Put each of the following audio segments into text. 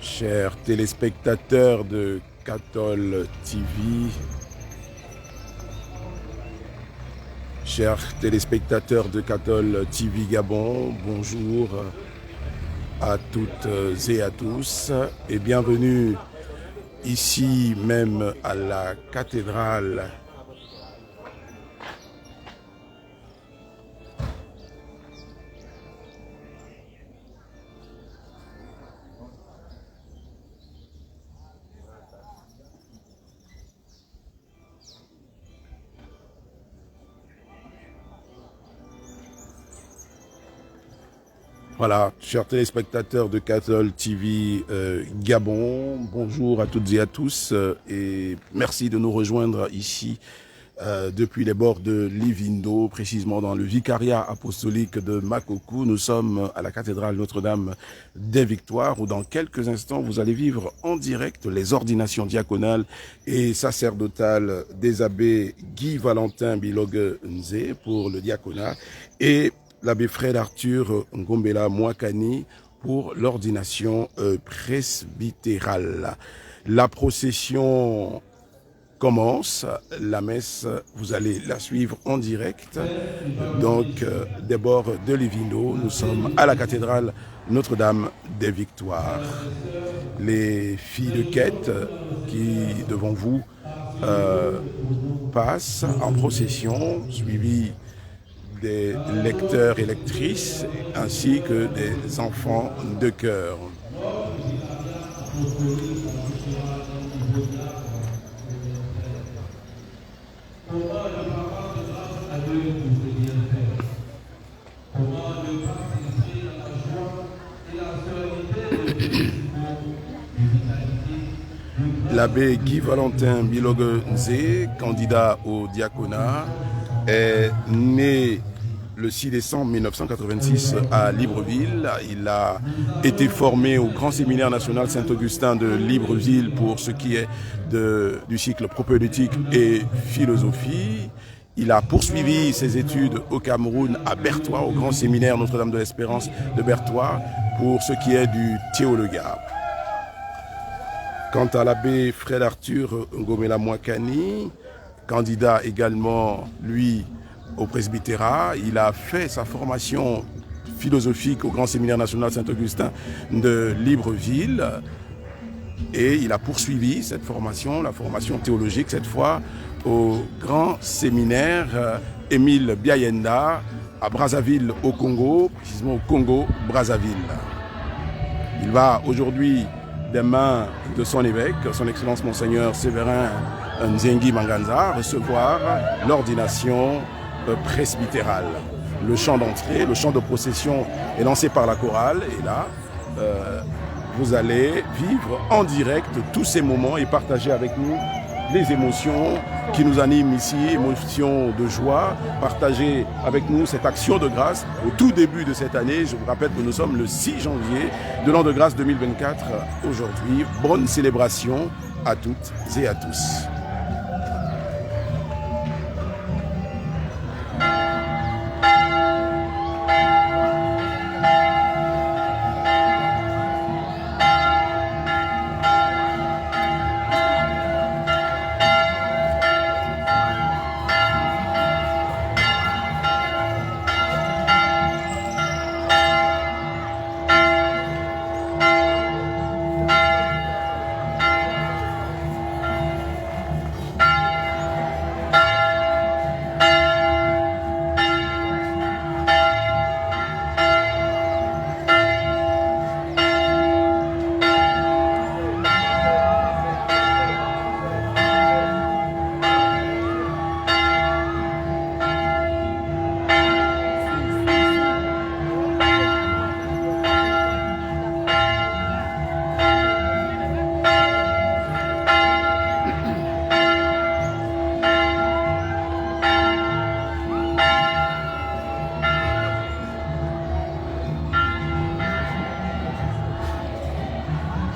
Chers téléspectateurs de Cathol TV, chers téléspectateurs de Cathol TV Gabon, bonjour à toutes et à tous et bienvenue ici même à la cathédrale Voilà, chers téléspectateurs de Cathol TV Gabon, bonjour à toutes et à tous et merci de nous rejoindre ici depuis les bords de Livindo, précisément dans le vicariat apostolique de Makokou. Nous sommes à la cathédrale Notre-Dame des Victoires où dans quelques instants vous allez vivre en direct les ordinations diaconales et sacerdotales des abbés Guy Valentin Bilogue Nzé pour le diaconat et l'abbé Fred Arthur Ngombela Mwakani pour l'ordination presbytérale. La procession commence, la messe, vous allez la suivre en direct. Donc, des bords de Livindo, nous sommes à la cathédrale Notre-Dame des Victoires. Les filles de quête qui, devant vous, passent en procession, suivies des lecteurs et lectrices, ainsi que des enfants de chœur. L'abbé Guy Valentin Bilogue Nzé, candidat au diaconat, est né le 6 décembre 1986 à Libreville. Il a été formé au Grand Séminaire National Saint-Augustin de Libreville pour ce qui est du cycle propédeutique et philosophie. Il a poursuivi ses études au Cameroun, à Bertois, au Grand Séminaire Notre-Dame de l'Espérance de Bertois, pour ce qui est du théologat. Quant à l'abbé Fred Arthur Ngomela Mwakani, candidat également, lui, au presbytérat, il a fait sa formation philosophique au Grand Séminaire National Saint-Augustin de Libreville et il a poursuivi cette formation, la formation théologique cette fois, au Grand Séminaire Émile Biayenda à Brazzaville au Congo, précisément au Congo-Brazzaville. Il va aujourd'hui des mains de son évêque, son Excellence Monseigneur Séverin Nzengi Manganza, recevoir l'ordination presbytérale. Le chant d'entrée, le chant de procession est lancé par la chorale et là, vous allez vivre en direct tous ces moments et partager avec nous les émotions qui nous animent ici, émotions de joie, partager avec nous cette action de grâce au tout début de cette année. Je vous rappelle que nous sommes le 6 janvier de l'an de grâce 2024 aujourd'hui. Bonne célébration à toutes et à tous.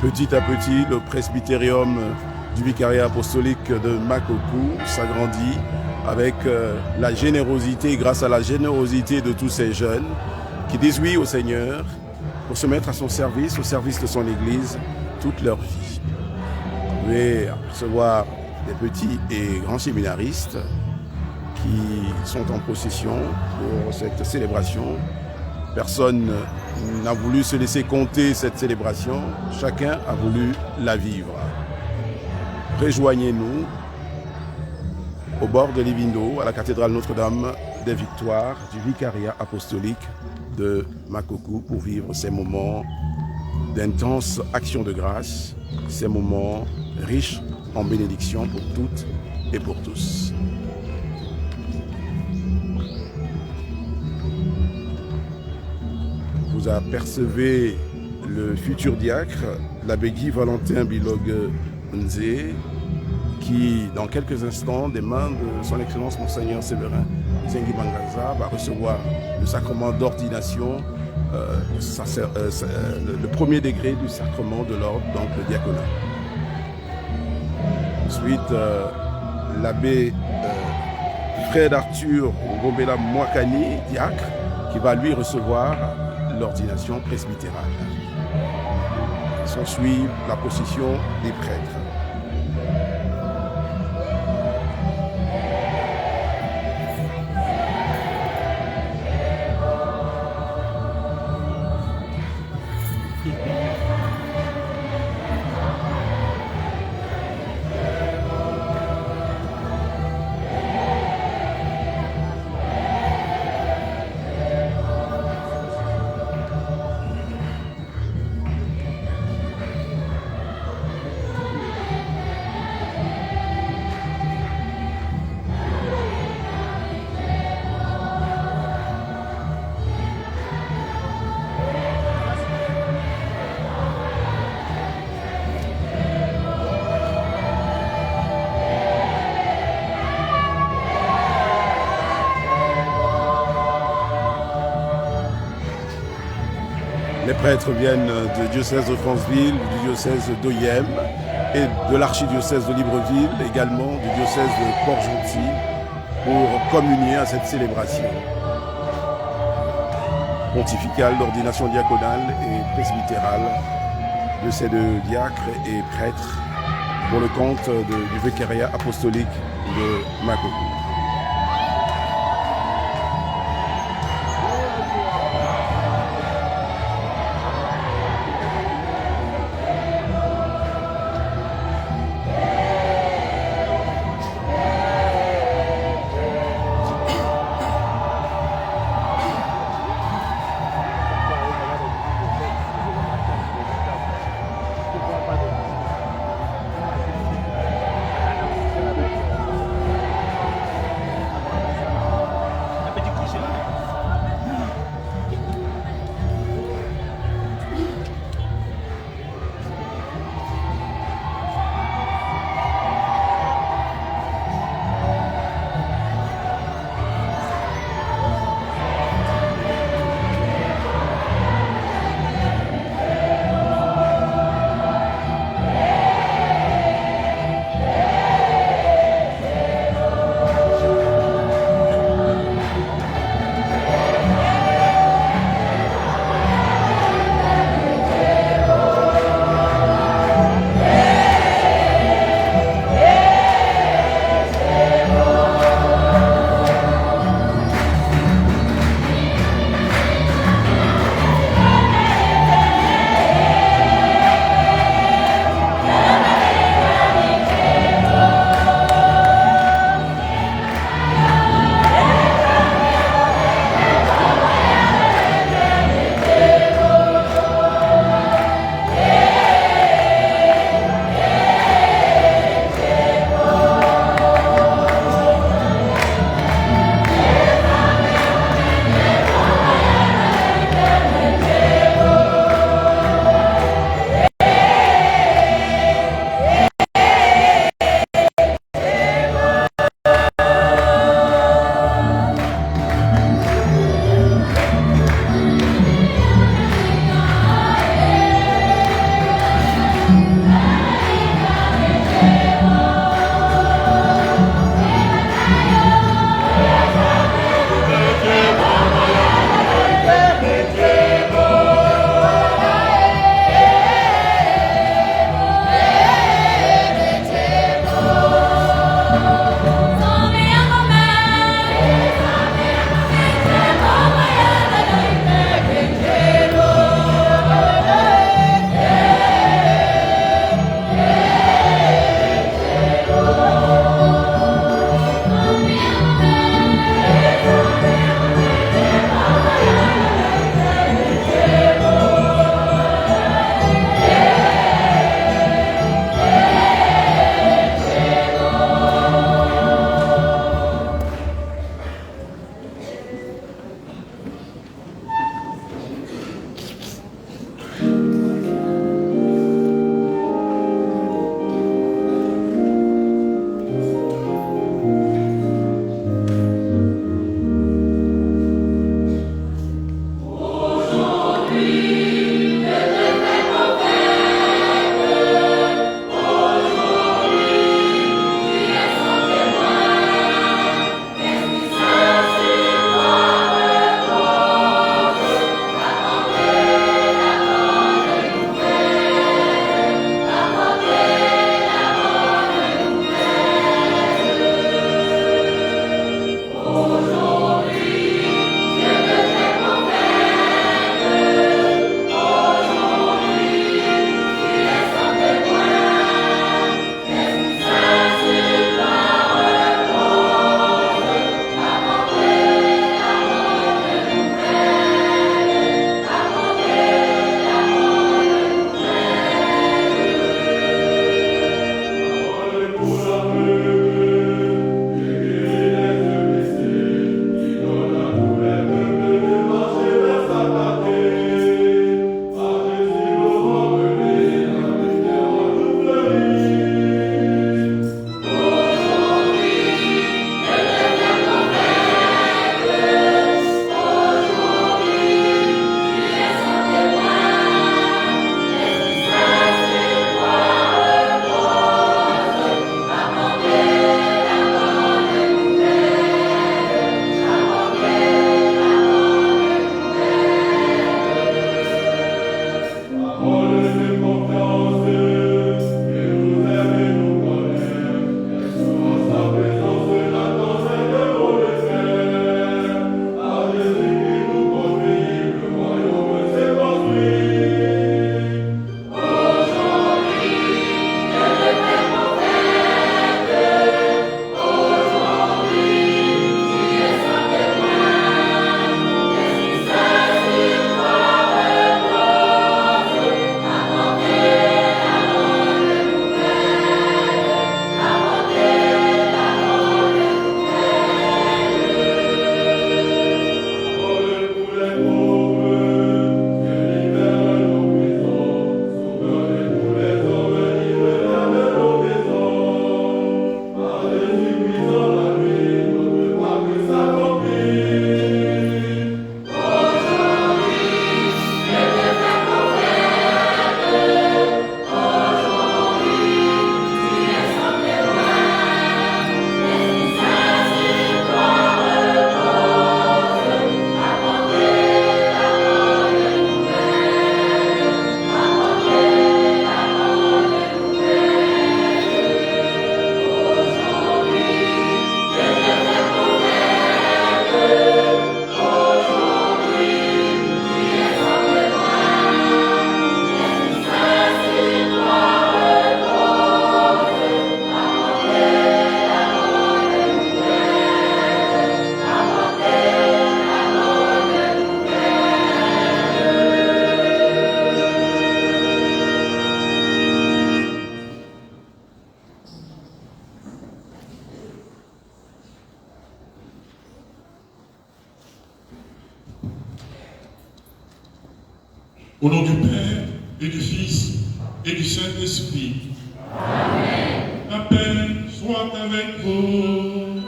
Petit à petit, le presbytérium du vicariat apostolique de Makokou s'agrandit avec la générosité, grâce à la générosité de tous ces jeunes qui disent oui au Seigneur pour se mettre à son service, au service de son Église, toute leur vie. Vous pouvez recevoir des petits et grands séminaristes qui sont en possession pour cette célébration. Personne n'a voulu se laisser compter cette célébration, chacun a voulu la vivre. Rejoignez-nous au bord de Livindo, à la cathédrale Notre-Dame des Victoires du vicariat apostolique de Makoko pour vivre ces moments d'intense action de grâce, ces moments riches en bénédictions pour toutes et pour tous. Vous apercevez le futur diacre, l'abbé Guy Valentin Bilogue Nzé, qui, dans quelques instants, des mains de son Excellence Monseigneur Séverin Zengi Mangaza, va recevoir le sacrement d'ordination, le premier degré du sacrement de l'ordre, donc le diaconat. Ensuite, l'abbé Fred Arthur Ngombela Mwakani, diacre, qui va lui recevoir l'ordination presbytérale. S'ensuit la procession des prêtres. Les prêtres viennent du diocèse de Franceville, du diocèse d'Oyem et de l'archidiocèse de Libreville, également du diocèse de Port-Gentil, pour communier à cette célébration pontificale d'ordination diaconale et presbytérale de ces deux diacres et prêtres pour le compte du vicariat apostolique de Makoko. Au nom du Père et du Fils et du Saint-Esprit. Amen. La paix soit avec vous.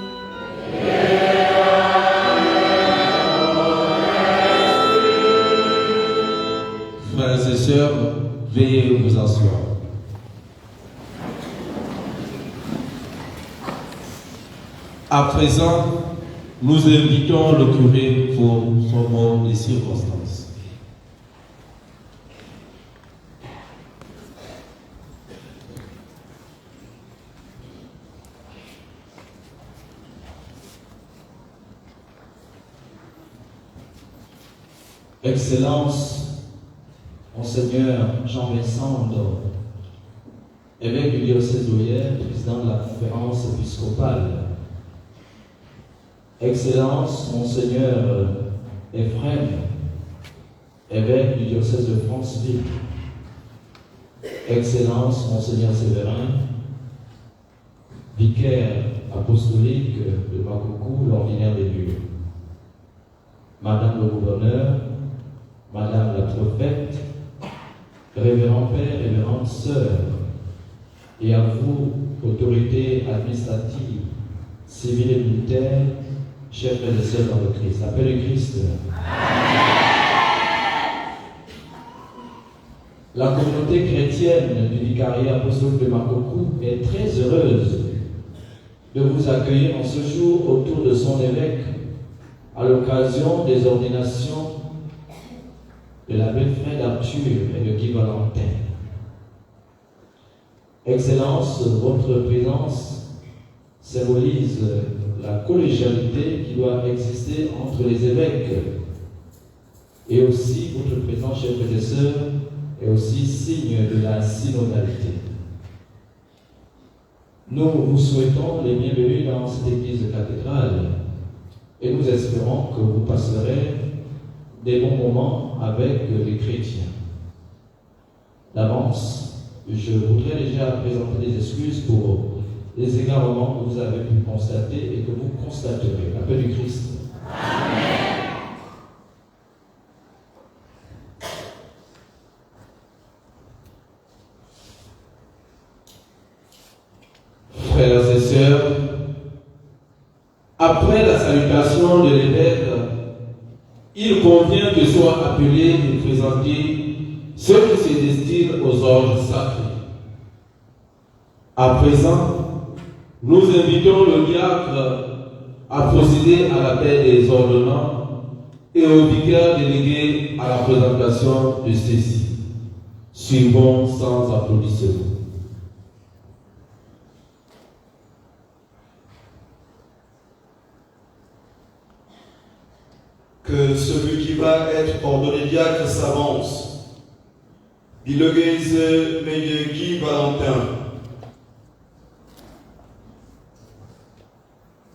Frères et sœurs, veuillez vous asseoir. À présent, nous invitons le curé pour son mot des circonstances. Excellence, Monseigneur Jean-Vincent Ndor, évêque du diocèse d'Oyer, président de la conférence épiscopale. Excellence, Monseigneur Ephrem, évêque du diocèse de Franceville. Excellence, Monseigneur Séverin, vicaire apostolique de Makoukou, l'ordinaire des lieux. Madame le gouverneur, Madame la prophète, révérend père, révérende sœur, et à vous, autorités administratives, civiles et militaires, chers frères et sœurs dans le Christ. La paix du Christ. La communauté chrétienne du vicariat apostolique de Makoukou est très heureuse de vous accueillir en ce jour autour de son évêque à l'occasion des ordinations de l'abbé Fred Arthur et de Guy Valentin. Excellence, votre présence symbolise la collégialité qui doit exister entre les évêques, et aussi votre présence, chers frères et sœurs, est aussi signe de la synodalité. Nous vous souhaitons les bienvenus dans cette église cathédrale et nous espérons que vous passerez des bons moments avec les chrétiens. D'avance, je voudrais déjà présenter des excuses pour les égarements que vous avez pu constater et que vous constaterez. La paix du Christ. Amen. Frères et sœurs, après la salutation de l'évêque, il convient que soient appelés et présentés ceux qui se destinent aux ordres sacrés. À présent, nous invitons le diacre à procéder à l'appel des ordonnants et au vicaire délégué à la présentation de ceux-ci. Suivons sans applaudissements. Que celui qui va être ordonné diacre s'avance. Biloguese Meye Guy Valentin.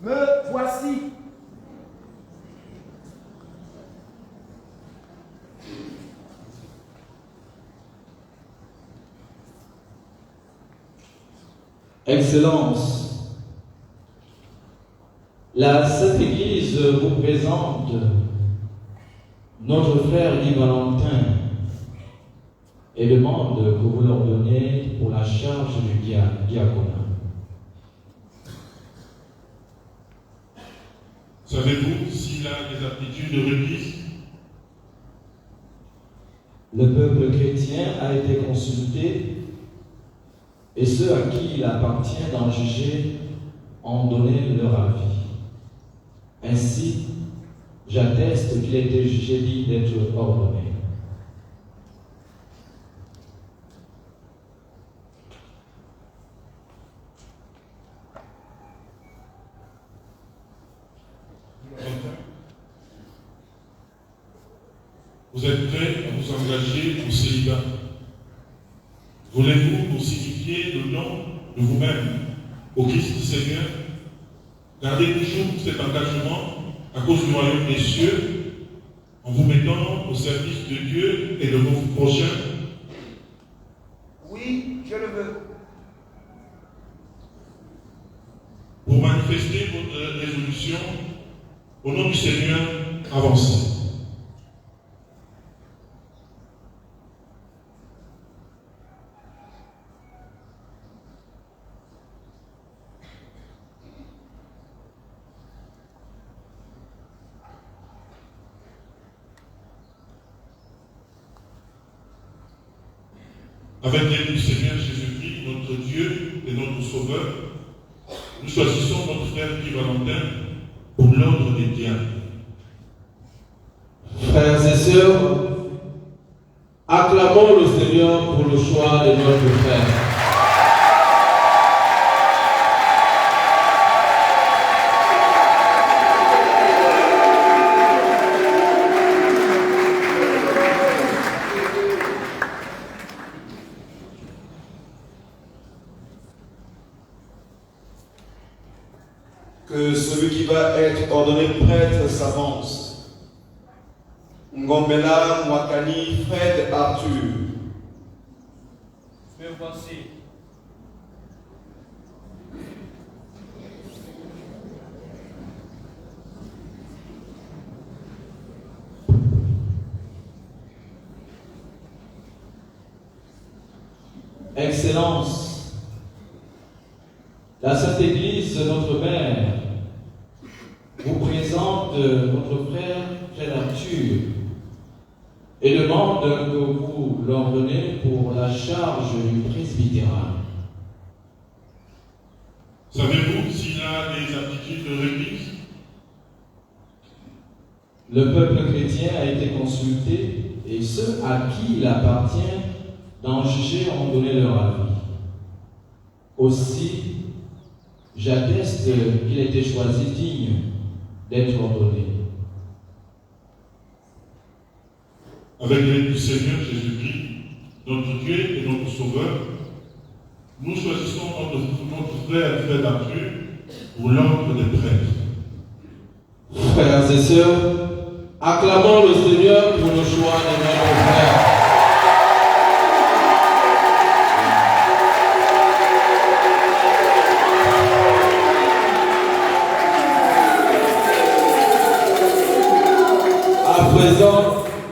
Me voici. Excellence, la Sainte Église vous présente notre frère Guy Valentin et demande que vous l'ordonniez pour la charge du diaconat. Savez-vous s'il a des aptitudes requises? Le peuple chrétien a été consulté et ceux à qui il appartient d'en juger ont donné leur avis. Ainsi, j'atteste qu'il a été jugé digne d'être ordonné. Vous êtes prêts à vous engager au célibat? Voulez-vous vous signifier le nom de vous-même au Christ du Seigneur? Gardez toujours cet engagement à cause du royaume des cieux, en vous mettant au service de Dieu et de vos prochains. Oui, je le veux. Pour manifester votre résolution, au nom du Seigneur, avancez. avec l'aide du Seigneur Jésus-Christ, notre Dieu et notre Sauveur, nous choisissons notre frère Guy Valentin pour l'ordre des diacres. Frères et sœurs, acclamons le Seigneur pour le choix de notre frère. Que celui qui va être ordonné prêtre s'avance. Ngombela Mwakani Fred Arthur. Me voici. Excellence, la Sainte Église, notre Mère, vous présente votre frère Arthur et demande que vous l'ordonnez pour la charge du presbytérat. Savez-vous s'il a des aptitudes de l'Église? Le peuple chrétien a été consulté et ceux à qui il appartient d'en juger ont donné leur avis. Aussi, j'atteste qu'il a été choisi digne d'être ordonné. Avec l'aide du Seigneur Jésus-Christ, notre Dieu et notre Sauveur, nous choisissons notre frère Fred Arthur pour l'ordre des prêtres. Frères et sœurs, acclamons le Seigneur pour le choix de notre frère. À présent,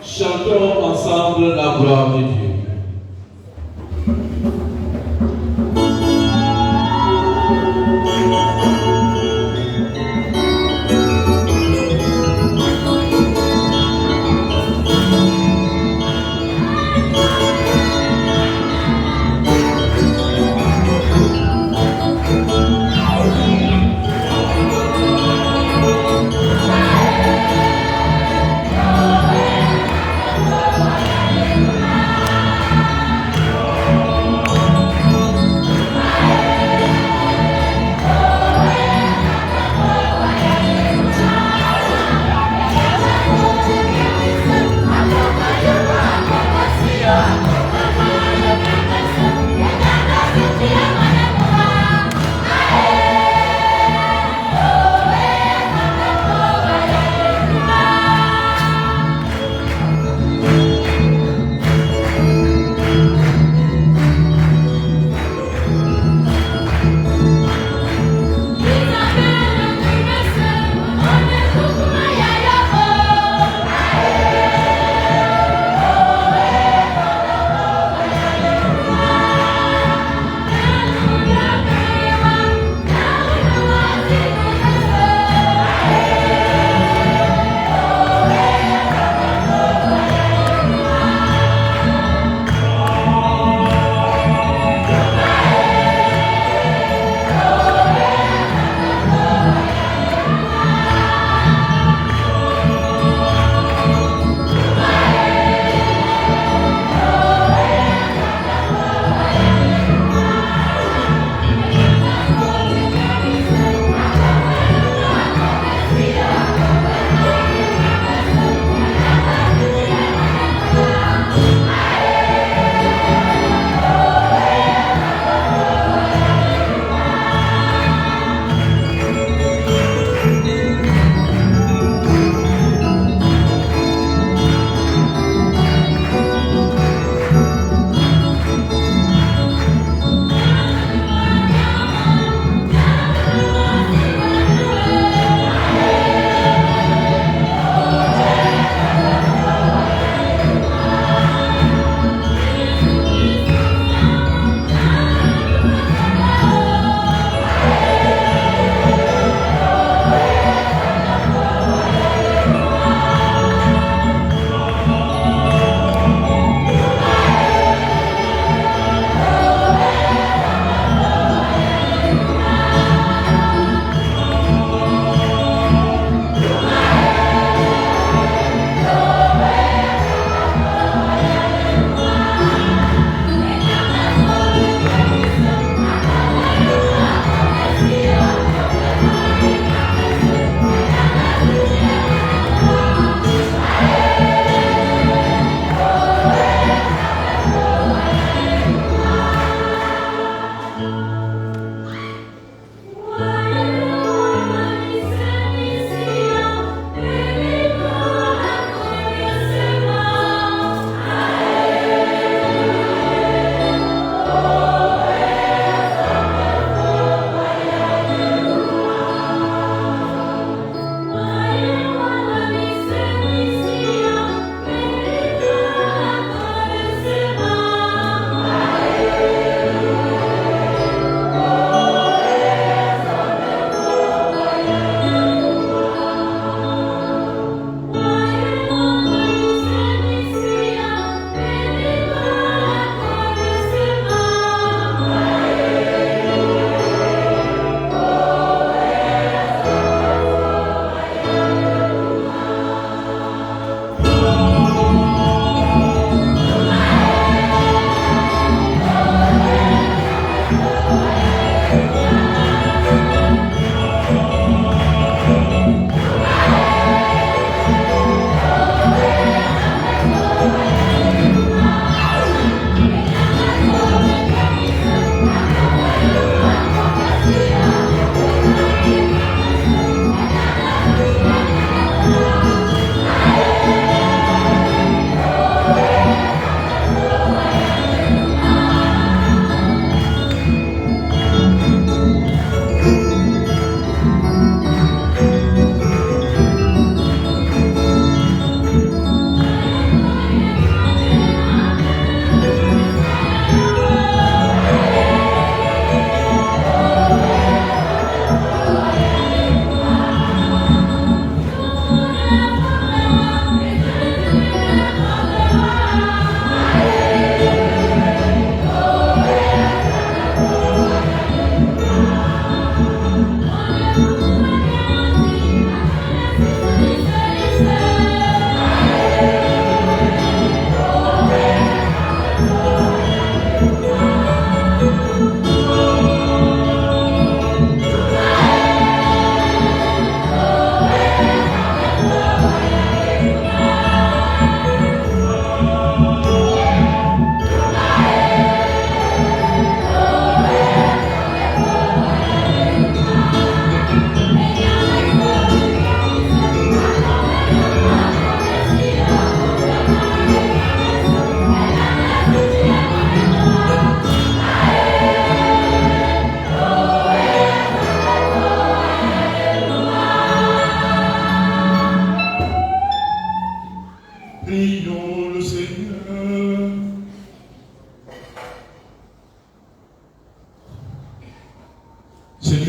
chantons ensemble la gloire de Dieu.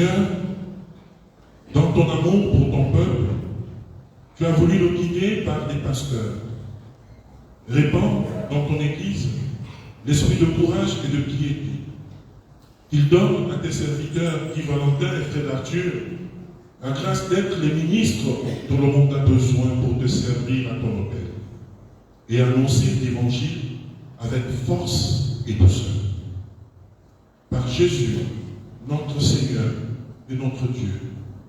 Seigneur, dans ton amour pour ton peuple, tu as voulu le guider par des pasteurs. Répands dans ton Église l'esprit de courage et de piété. Qu'il donne à tes serviteurs, Guy Valentin et Frère Arthur, la grâce d'être les ministres dont le monde a besoin pour te servir à ton hôtel et annoncer l'Évangile avec force et douceur. Par Jésus, notre Seigneur et notre Dieu,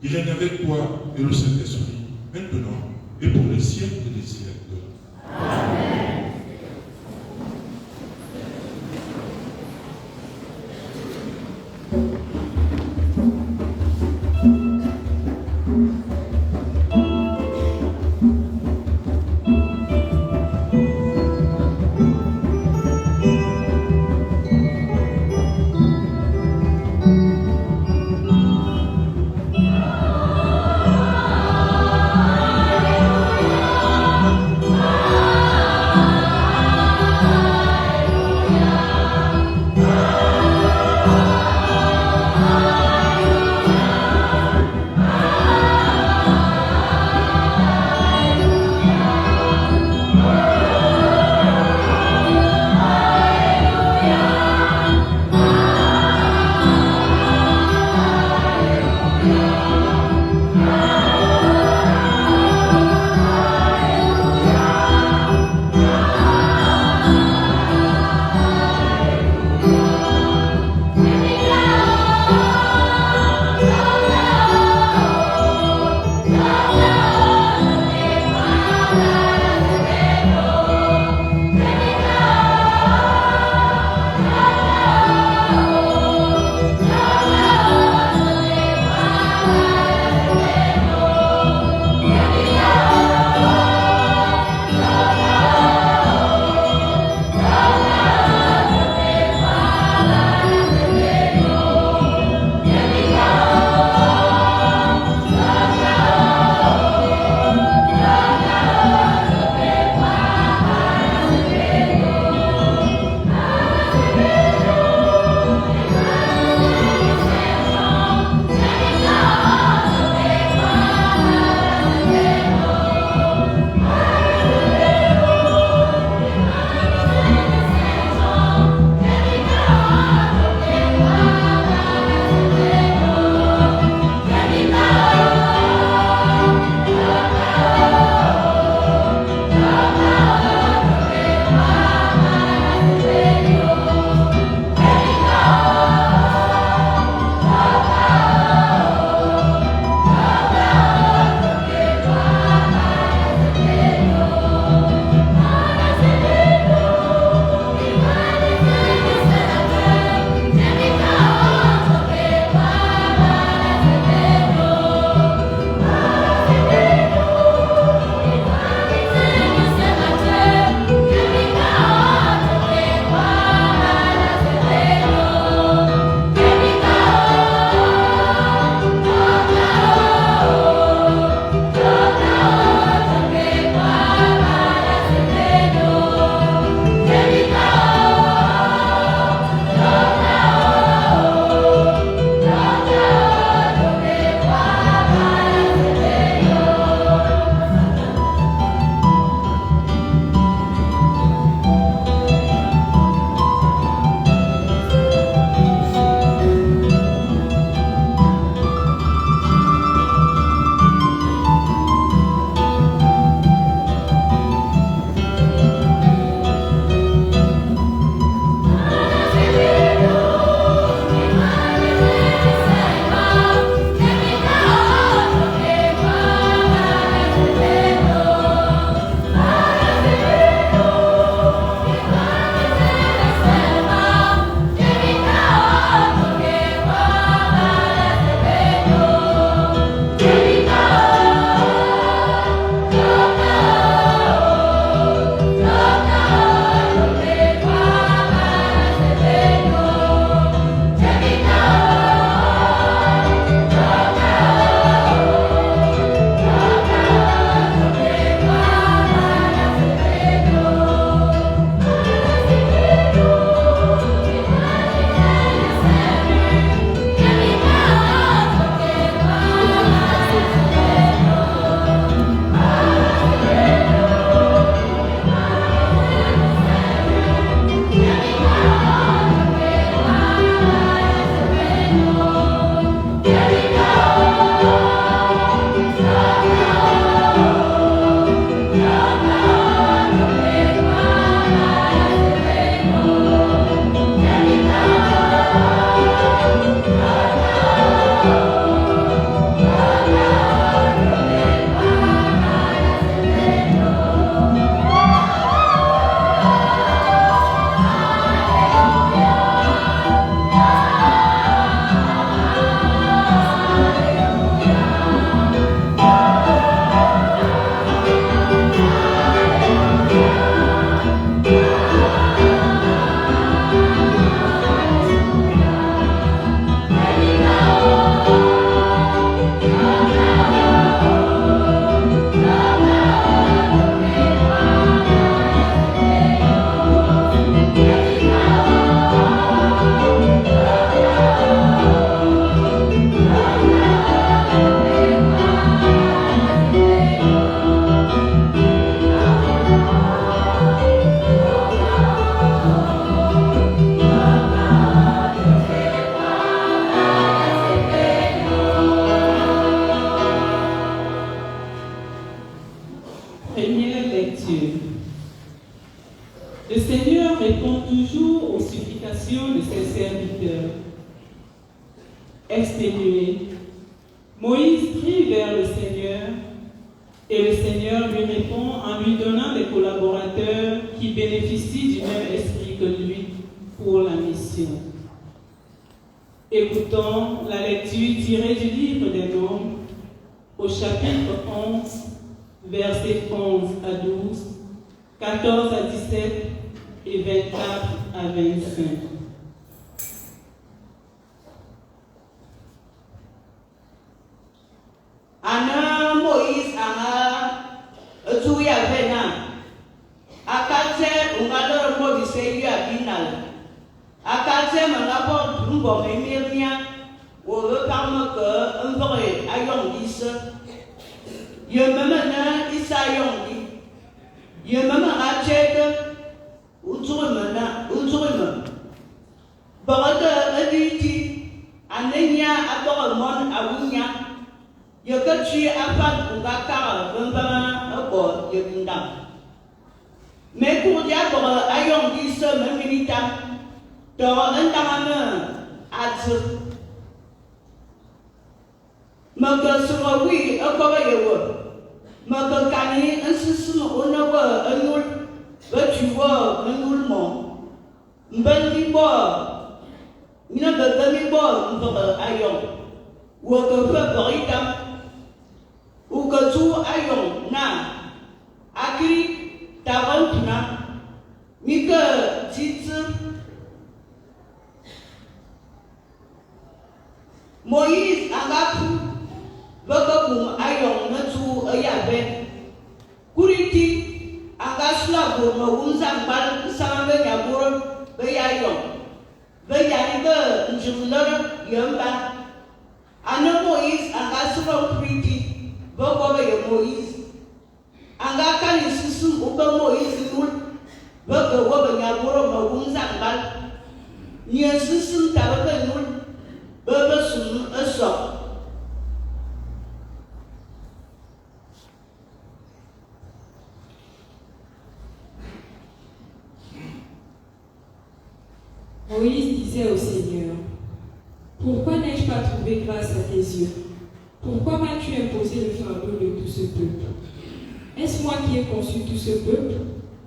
qui règne avec toi et le Saint-Esprit, maintenant et pour les siècles des siècles. Amen. l'action de ses serviteurs. Exténué, Moïse prie vers le Seigneur et le Seigneur lui répond en lui donnant des collaborateurs qui bénéficient du même esprit que lui pour la mission. Écoutons la lecture tirée du livre des Nombres au chapitre 11, versets 11 à 12, 14 à 17 et 24 à 25. Ana Moïse anga tuya vena akaze ungaloro mo diseyu abinal akaze mangapo dumbo memirnia wo parme que unvore ayong dis ye memana isayong di ye memana chede uturumana barada aditi anenya atoromon awunya ye que tu afan ungaka bambama abo ye bindam mais pour diable ayong dis même milita to andamana az maga surawi akoba yewo maga kani ansusu onawa anul batuwa anul mo mbandi bo mina bagami bo mbaga ayong wo ko fa baritam ou que tout ayons na akri tarantuna mika titse Moïse agapu bakakum ayong na tu ayabe kuriti agasla go no unza bal sambe nyaburo bayayong bayani ba njumlar yamba ana Moïse agasla kuriti Boko ya Moïse anga kali susu uba Moïse nul boko woba nyaburo magunza mbal nye susu tabaka nul baba sunu aso Moïse disait au Seigneur, pourquoi n'ai-je pas trouvé grâce à tes yeux? Pourquoi m'as-tu imposé le fardeau de tout ce peuple? Est-ce moi qui ai conçu tout ce peuple?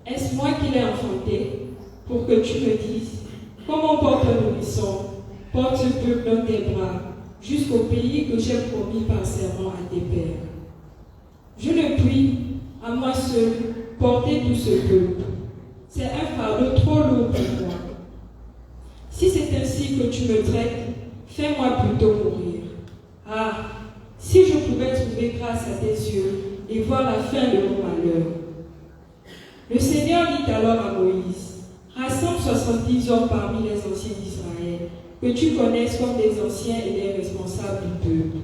Est-ce moi qui l'ai enfanté? Pour que tu me dises, comment porte un nourrisson, porte ce peuple dans tes bras, jusqu'au pays que j'ai promis par serment à tes pères. Je ne puis, à moi seul, porter tout ce peuple. C'est un fardeau trop lourd pour moi. Si c'est ainsi que tu me traites, fais-moi plutôt mourir. Ah! Si je pouvais trouver grâce à tes yeux et voir la fin de mon malheur. Le Seigneur dit alors à Moïse, rassemble 70 hommes parmi les anciens d'Israël, que tu connaisses comme des anciens et des responsables du peuple.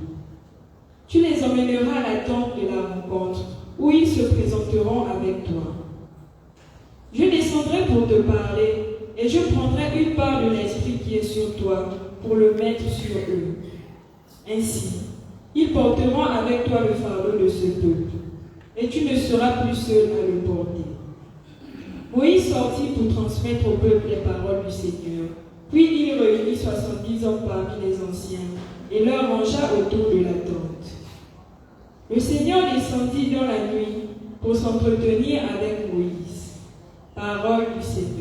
Tu les emmèneras à la tente de la rencontre, où ils se présenteront avec toi. Je descendrai pour te parler, et je prendrai une part de l'esprit qui est sur toi, pour le mettre sur eux. Ainsi, ils porteront avec toi le fardeau de ce peuple, et tu ne seras plus seul à le porter. Moïse sortit pour transmettre au peuple les paroles du Seigneur. Puis il réunit 70 hommes parmi les anciens, et leur rangea autour de la tente. Le Seigneur descendit dans la nuit pour s'entretenir avec Moïse. Parole du Seigneur.